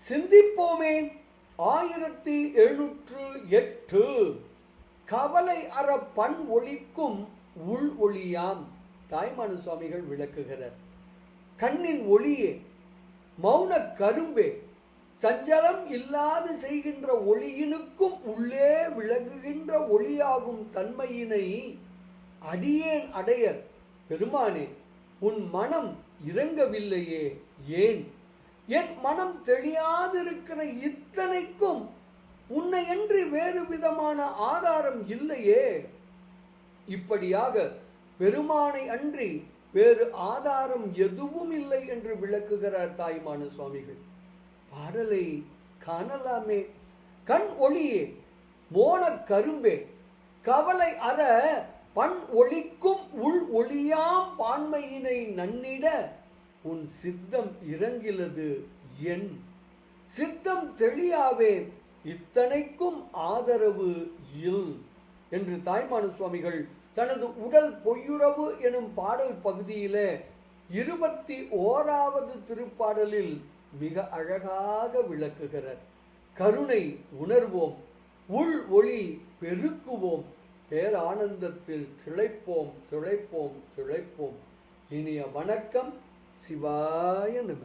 சிந்திப்போமே. 1708 கவலை அற பண் ஒளிக்கும் உள் ஒளியாம். தாய்மான சுவாமிகள் விளக்குகிறார். கண்ணின் ஒளியே, மௌன கரும்பே, சஞ்சலம் இல்லாது செய்கின்ற ஒளியினுக்கும் உள்ளே விளங்குகின்ற ஒளியாகும் தன்மையினை அடியேன் அடைய பெருமானே உன் மனம் இறங்கவில்லையே ஏன்? என் மனம் தெளியாதிருக்கிற இத்தனைக்கும் உன்னையன்றி வேறு விதமான ஆதாரம் இல்லையே. இப்படியாக பெருமானை அன்றி வேறு ஆதாரம் எதுவும் இல்லை என்று விளக்குகிறார் தாய்மான சுவாமிகள். பாடலை காணலாமே. கண் ஒளியே, மோன கரும்பே, கவலை அற பண் ஒளிக்கும் உள் ஒளியாம் பான்மையினை நன்னிட உன் சித்தம் இறங்கிலது என்? சித்தம் தெளியாவே இத்தனைக்கும் ஆதரவு இல் என்று தாய்மான சுவாமிகள் தனது உடல் பொய்யுறவு எனும் பாடல் பகுதியில 21வது திருப்பாடலில் மிக அழகாக விளக்குகிறார். கருணை உணர்வோம், உள் ஒளி பெருக்குவோம், பேரானந்தத்தில் திளைப்போம் திளைப்போம் திளைப்போம். இனிய வணக்கம். சிவாய நம.